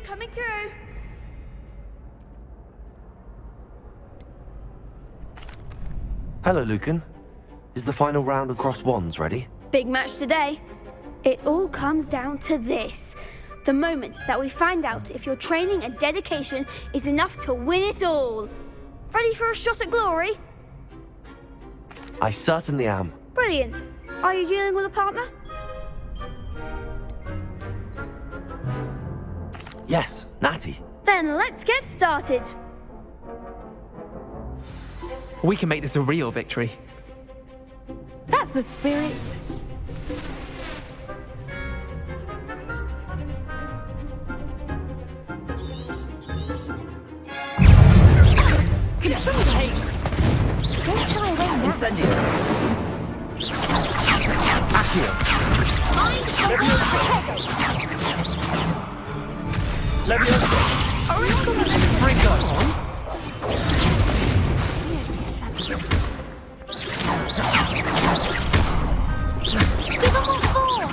coming through. Hello, Lucan. Is the final round of cross wands ready? Big match today. It all comes down to this. The moment that we find out if your training and dedication is enough to win it all. Ready for a shot at glory? I certainly am. Brilliant. Are you dealing with a partner? Yes, Natty. Then let's get started. We can make this a real victory. That's the spirit. Incendio. Accio. Levioso. Fringo. Give them all four.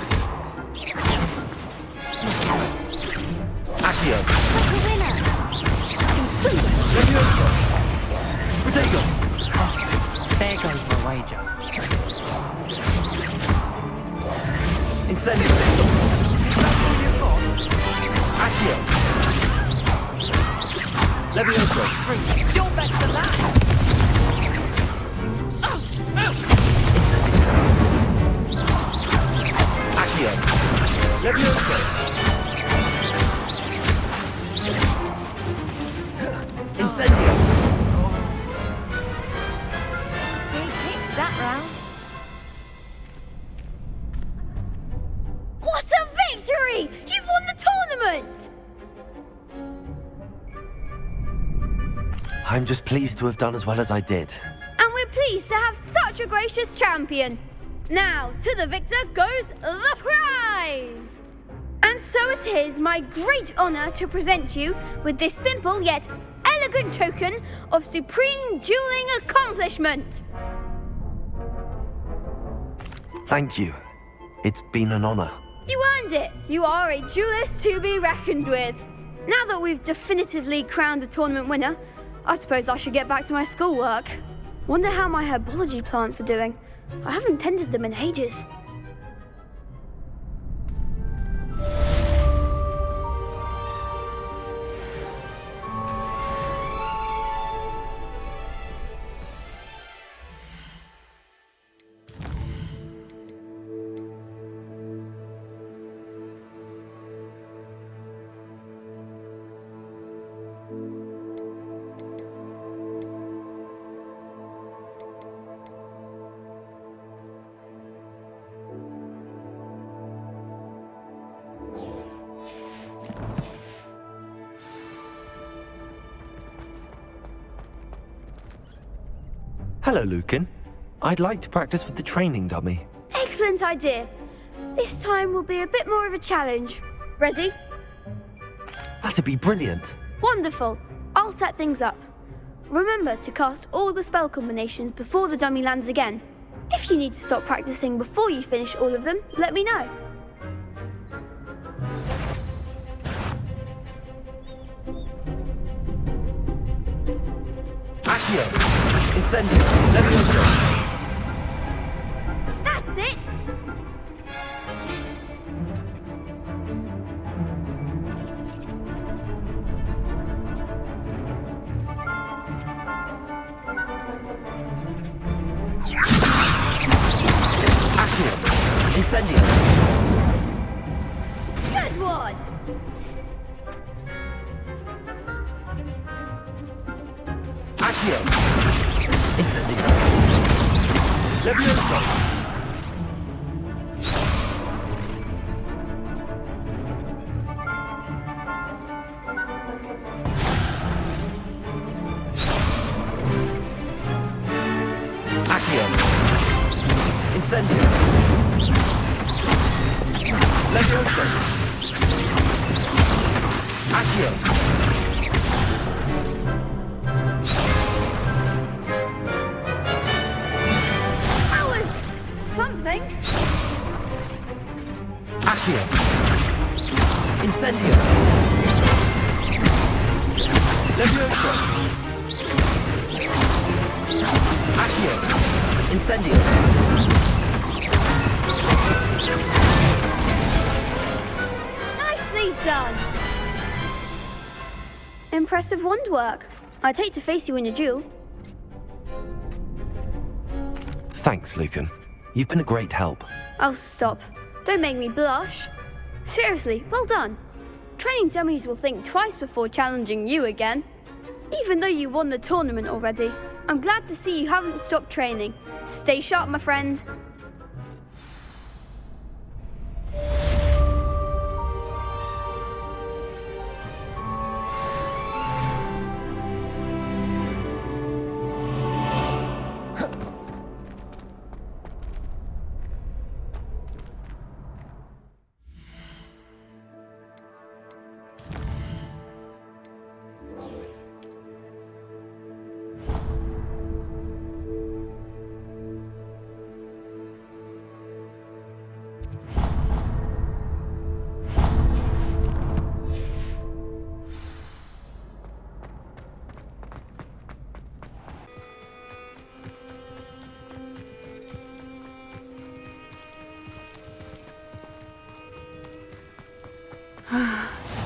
Accio. That's the winner. Levioso. Protego. There goes my wager. Incendio. Accio. Levioso. You're better than that. Incendio. Accio. Levioso. Incendio. Big hits that round. What a victory! You've won the tournament! I'm just pleased to have done as well as I did. And we're pleased to have such a gracious champion. Now, to the victor goes the prize! And so it is my great honor to present you with this simple yet elegant token of supreme dueling accomplishment. Thank you. It's been an honor. You earned it. You are a duelist to be reckoned with. Now that we've definitively crowned the tournament winner, I suppose I should get back to my schoolwork. Wonder how my herbology plants are doing. I haven't tended them in ages. Hello, Lucan. I'd like to practice with the training dummy. Excellent idea. This time will be a bit more of a challenge. Ready? That'd be brilliant. Wonderful. I'll set things up. Remember to cast all the spell combinations before the dummy lands again. If you need to stop practicing before you finish all of them, let me know. Accio. Incendio. Levioso. That's it! Accio. Incendio. Good one! Accio. Incendio. Levioso. Accio. Incendio. Levioso. Accio. That was something. Accio. Incendio. Incendio! Nicely done! Impressive wand work. I'd hate to face you in a duel. Thanks, Lucan. You've been a great help. Oh, stop. Don't make me blush. Seriously, well done. Training dummies will think twice before challenging you again. Even though you won the tournament already, I'm glad to see you haven't stopped training. Stay sharp, my friend.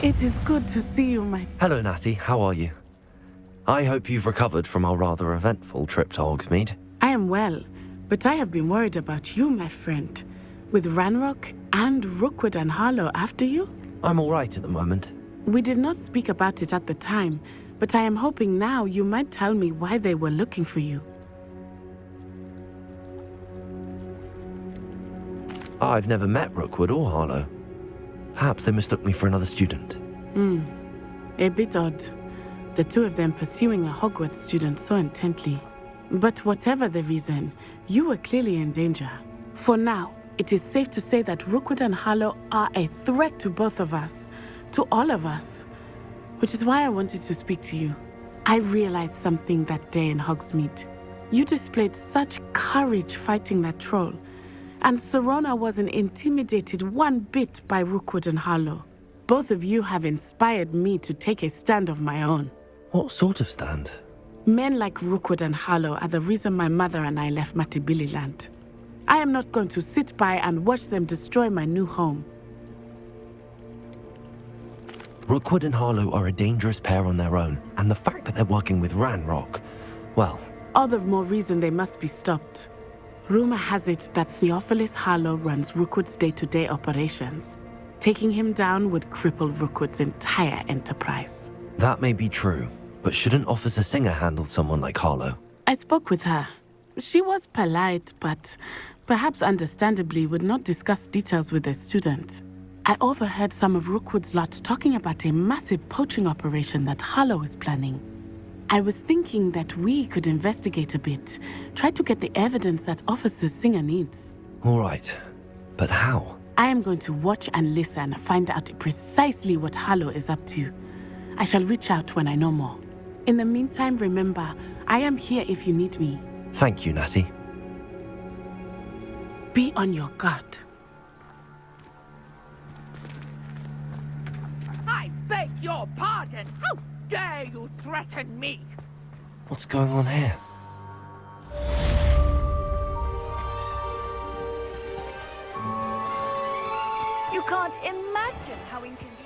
It is good to see you, my... Hello, Natty. How are you? I hope you've recovered from our rather eventful trip to Hogsmeade. I am well, but I have been worried about you, my friend. With Ranrock and Rookwood and Harlow after you? I'm all right at the moment. We did not speak about it at the time, but I am hoping now you might tell me why they were looking for you. I've never met Rookwood or Harlow. Perhaps they mistook me for another student. A bit odd. The two of them pursuing a Hogwarts student so intently. But whatever the reason, you were clearly in danger. For now, it is safe to say that Rookwood and Harlow are a threat to both of us, to all of us. Which is why I wanted to speak to you. I realized something that day in Hogsmeade. You displayed such courage fighting that troll, and Serona wasn't intimidated one bit by Rookwood and Harlow. Both of you have inspired me to take a stand of my own. What sort of stand? Men like Rookwood and Harlow are the reason my mother and I left Matibili land. I am not going to sit by and watch them destroy my new home. Rookwood and Harlow are a dangerous pair on their own, and the fact that they're working with Ranrock, well... All the more reason they must be stopped. Rumor has it that Theophilus Harlow runs Rookwood's day-to-day operations. Taking him down would cripple Rookwood's entire enterprise. That may be true, but shouldn't Officer Singer handle someone like Harlow? I spoke with her. She was polite, but perhaps understandably would not discuss details with a student. I overheard some of Rookwood's lot talking about a massive poaching operation that Harlow is planning. I was thinking that we could investigate a bit, try to get the evidence that Officer Singer needs. All right, but how? I am going to watch and listen, find out precisely what Harlow is up to. I shall reach out when I know more. In the meantime, remember, I am here if you need me. Thank you, Natty. Be on your guard. I beg your pardon! How dare you threaten me? What's going on here? You can't imagine how inconvenient.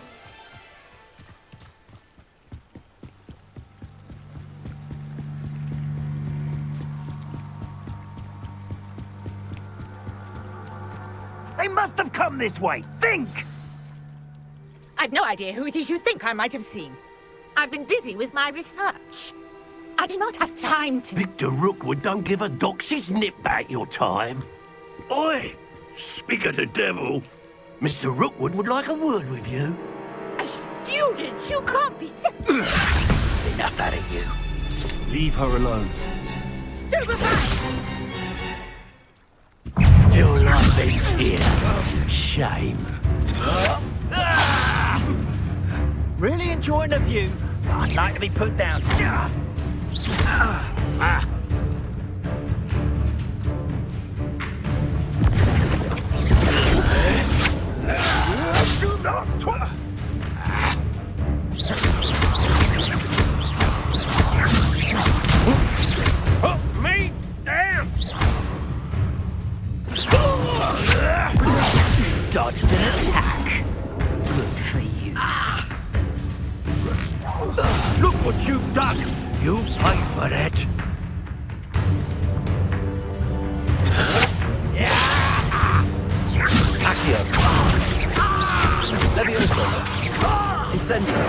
They must have come this way. Think! I've no idea who it is you think I might have seen. I've been busy with my research. I do not have time to... Victor Rookwood don't give a doxy's nip back your time. Oi! Speak of the devil. Mr. Rookwood would like a word with you. A student? You can't be so... Enough out of you. Leave her alone. Stupefy! Your life ends here. Shame. Really enjoying the view. I'd like to be put down. Do not talk. Put me down. that. Accio. Levioso. Incendio.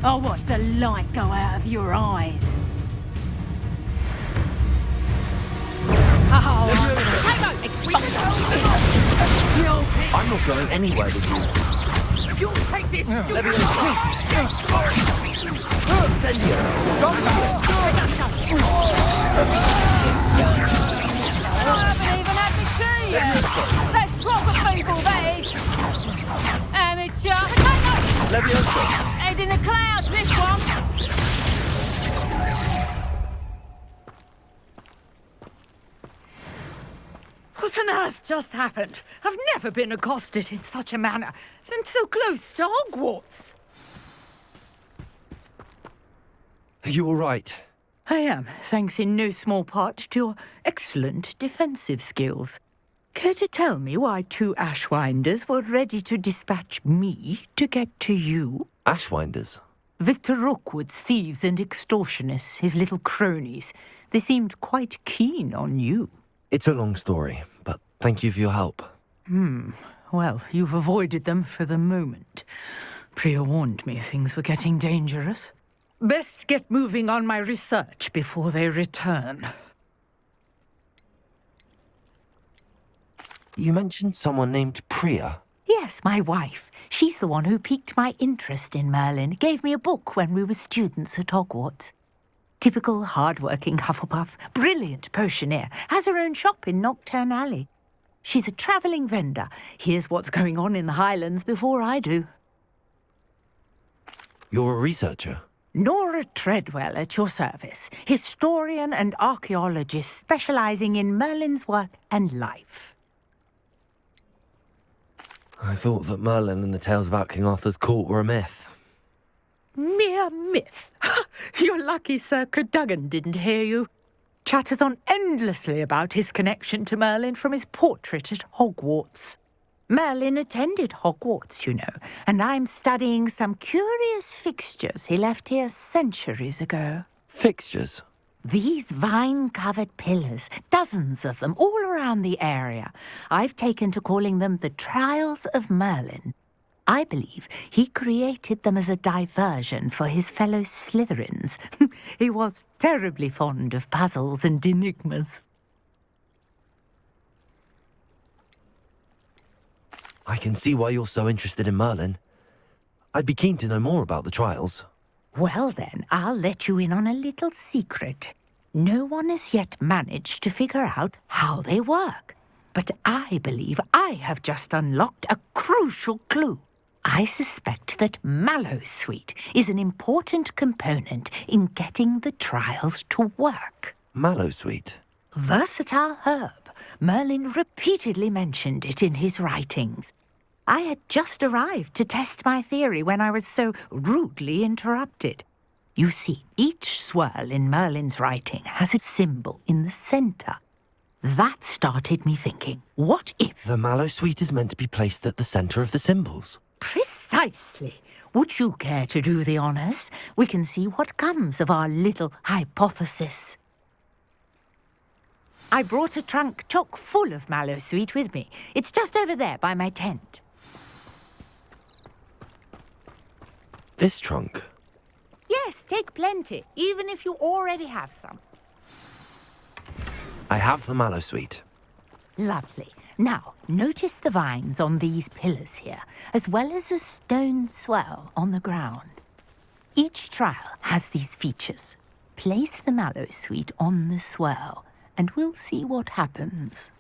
I'll watch the light go out of your eyes. Oh, I'm not going anywhere with you. You'll take this! Levioso. Incendio. I haven't even had my tea yet. That's proper people, that is. Amateur. Levioso. Head in the clouds, this one. What on earth just happened? I've never been accosted in such a manner, and so close to Hogwarts. Are you all right? I am, thanks in no small part to your excellent defensive skills. Care to tell me why 2 Ashwinders were ready to dispatch me to get to you? Ashwinders. Victor Rookwood's thieves and extortionists, his little cronies. They seemed quite keen on you. It's a long story, but thank you for your help. Well, you've avoided them for the moment. Priya warned me things were getting dangerous. Best get moving on my research before they return. You mentioned someone named Priya. Yes, my wife. She's the one who piqued my interest in Merlin. Gave me a book when we were students at Hogwarts. Typical hard-working Hufflepuff, brilliant potioneer, has her own shop in Nocturne Alley. She's a travelling vendor. Hears what's going on in the Highlands before I do. You're a researcher. Nora Treadwell at your service, historian and archaeologist specialising in Merlin's work and life. I thought that Merlin and the tales about King Arthur's court were a myth. Mere myth. You're lucky Sir Cadogan didn't hear you. Chatters on endlessly about his connection to Merlin from his portrait at Hogwarts. Merlin attended Hogwarts, you know, and I'm studying some curious fixtures he left here centuries ago. Fixtures? These vine-covered pillars, dozens of them, all around the area. I've taken to calling them the Trials of Merlin. I believe he created them as a diversion for his fellow Slytherins. He was terribly fond of puzzles and enigmas. I can see why you're so interested in Merlin. I'd be keen to know more about the trials. Well then, I'll let you in on a little secret. No one has yet managed to figure out how they work. But I believe I have just unlocked a crucial clue. I suspect that Mallowsweet is an important component in getting the trials to work. Mallowsweet? Versatile herb. Merlin repeatedly mentioned it in his writings. I had just arrived to test my theory when I was so rudely interrupted. You see, each swirl in Merlin's writing has a symbol in the centre. That started me thinking, what if... The Mallowsweet is meant to be placed at the centre of the symbols. Precisely. Would you care to do the honours? We can see what comes of our little hypothesis. I brought a trunk chock full of Mallowsweet with me. It's just over there by my tent. This trunk? Yes, take plenty, even if you already have some. I have the Mallowsweet. Lovely. Now, notice the vines on these pillars here, as well as a stone swell on the ground. Each trial has these features. Place the Mallowsweet on the swell, and we'll see what happens.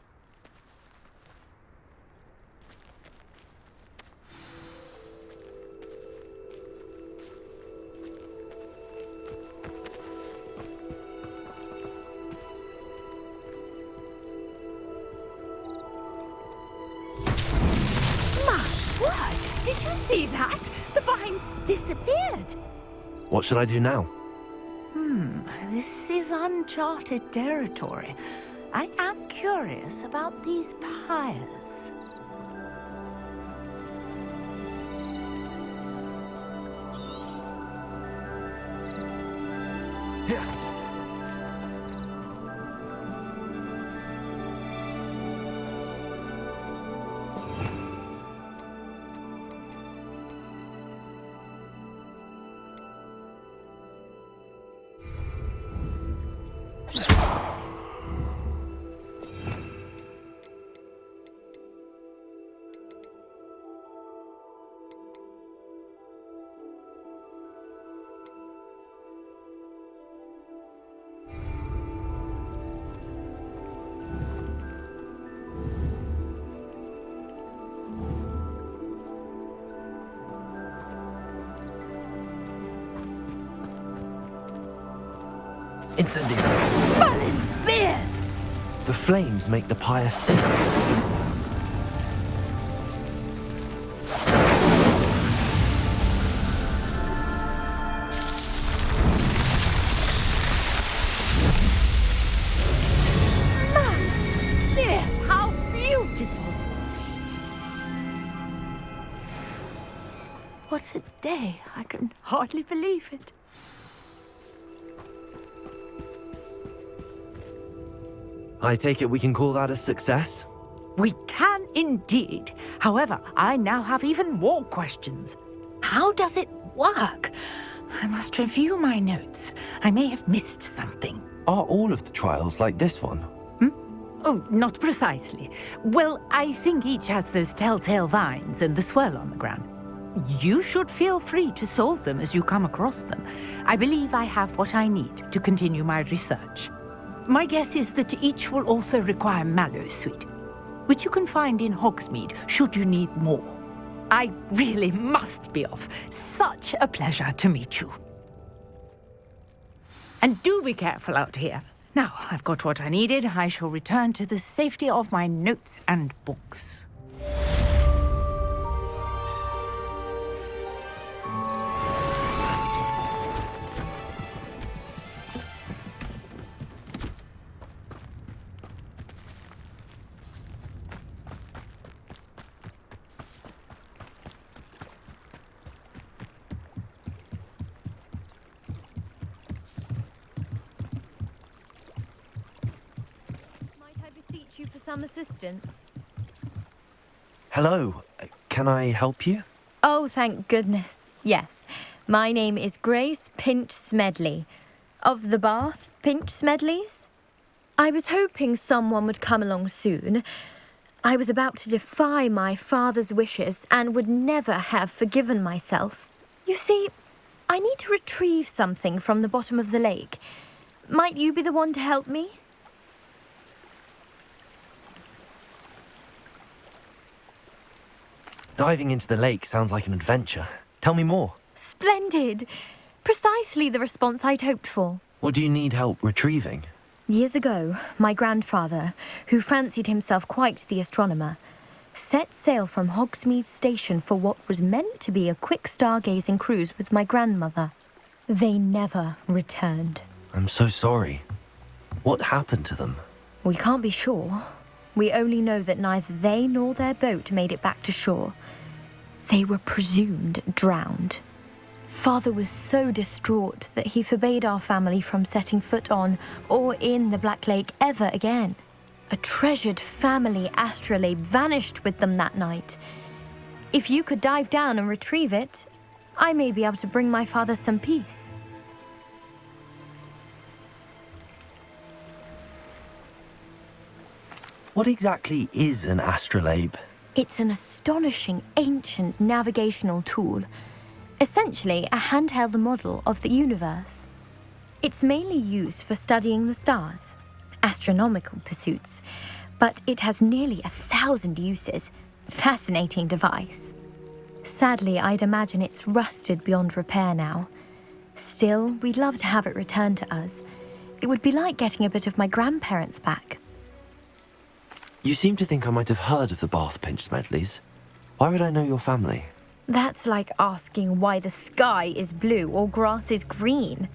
Did you see that? The vines disappeared. What should I do now? This is uncharted territory. I am curious about these pyres. Incendiary. Balin's beard! The flames make the pyre sink. Yes, how beautiful! What a day. I can hardly believe it. I take it we can call that a success? We can indeed. However, I now have even more questions. How does it work? I must review my notes. I may have missed something. Are all of the trials like this one? Oh, not precisely. Well, I think each has those telltale vines and the swirl on the ground. You should feel free to solve them as you come across them. I believe I have what I need to continue my research. My guess is that each will also require mallow sweet, which you can find in Hogsmeade should you need more. I really must be off. Such a pleasure to meet you. And do be careful out here. Now, I've got what I needed. I shall return to the safety of my notes and books. You for some assistance? Hello, can I help you? Oh, thank goodness. Yes, my name is Grace Pinch Smedley, of the Bath Pinch Smedleys. I was hoping someone would come along soon. I was about to defy my father's wishes and would never have forgiven myself. You see, I need to retrieve something from the bottom of the lake. Might you be the one to help me? Diving into the lake sounds like an adventure. Tell me more. Splendid! Precisely the response I'd hoped for. What do you need help retrieving? Years ago, my grandfather, who fancied himself quite the astronomer, set sail from Hogsmeade Station for what was meant to be a quick stargazing cruise with my grandmother. They never returned. I'm so sorry. What happened to them? We can't be sure. We only know that neither they nor their boat made it back to shore. They were presumed drowned. Father was so distraught that he forbade our family from setting foot on or in the Black Lake ever again. A treasured family astrolabe vanished with them that night. If you could dive down and retrieve it, I may be able to bring my father some peace. What exactly is an astrolabe? It's an astonishing ancient navigational tool, essentially a handheld model of the universe. It's mainly used for studying the stars, astronomical pursuits, but it has nearly 1,000 uses. Fascinating device. Sadly, I'd imagine it's rusted beyond repair now. Still, we'd love to have it returned to us. It would be like getting a bit of my grandparents back. You seem to think I might have heard of the Bath Pinch Smedleys. Why would I know your family? That's like asking why the sky is blue or grass is green.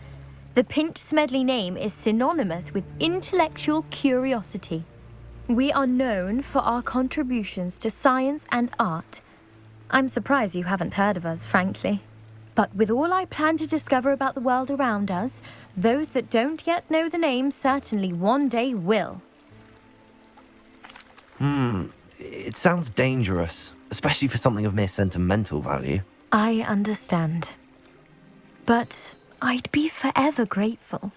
The Pinch Smedley name is synonymous with intellectual curiosity. We are known for our contributions to science and art. I'm surprised you haven't heard of us, frankly. But with all I plan to discover about the world around us, those that don't yet know the name certainly one day will. It sounds dangerous, especially for something of mere sentimental value. I understand. But I'd be forever grateful.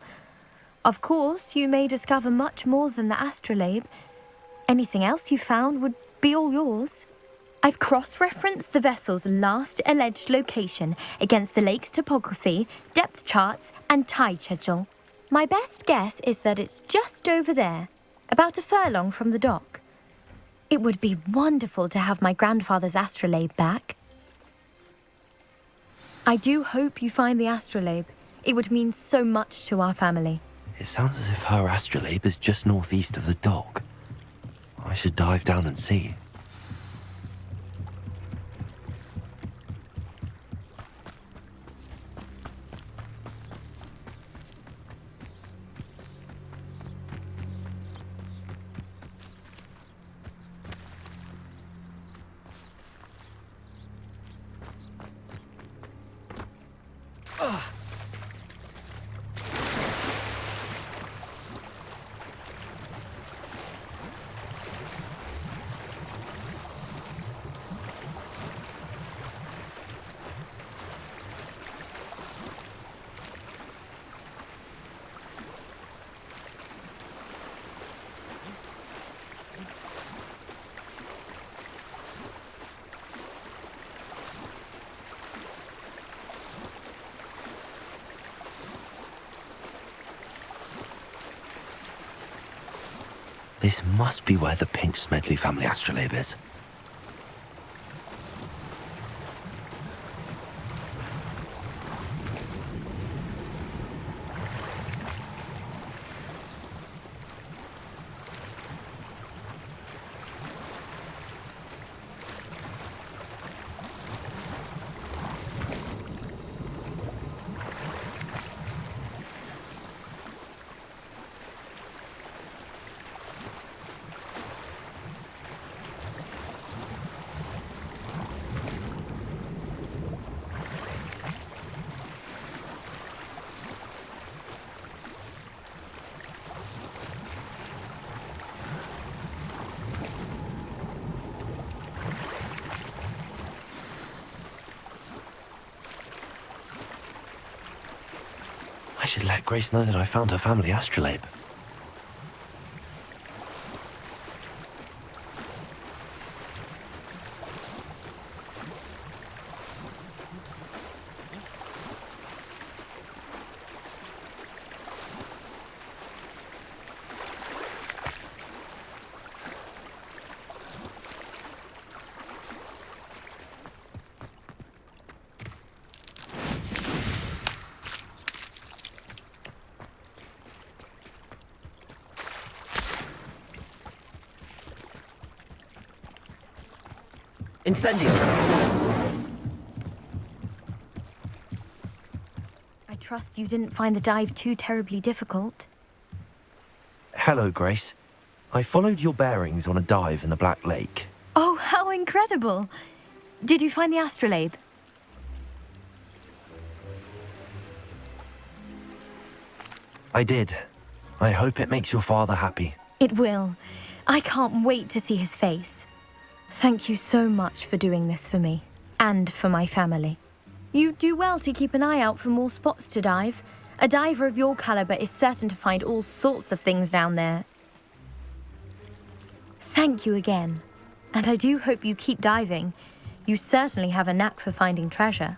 Of course, you may discover much more than the astrolabe. Anything else you found would be all yours. I've cross-referenced the vessel's last alleged location against the lake's topography, depth charts, and tide schedule. My best guess is that it's just over there, about a furlong from the dock. It would be wonderful to have my grandfather's astrolabe back. I do hope you find the astrolabe. It would mean so much to our family. It sounds as if her astrolabe is just northeast of the dock. I should dive down and see. This must be where the Pinch Smedley family astrolabe is. I should let Grace know that I found her family astrolabe. Incendio! I trust you didn't find the dive too terribly difficult. Hello, Grace. I followed your bearings on a dive in the Black Lake. Oh, how incredible! Did you find the astrolabe? I did. I hope it makes your father happy. It will. I can't wait to see his face. Thank you so much for doing this for me, and for my family. You do well to keep an eye out for more spots to dive. A diver of your caliber is certain to find all sorts of things down there. Thank you again, and I do hope you keep diving. You certainly have a knack for finding treasure.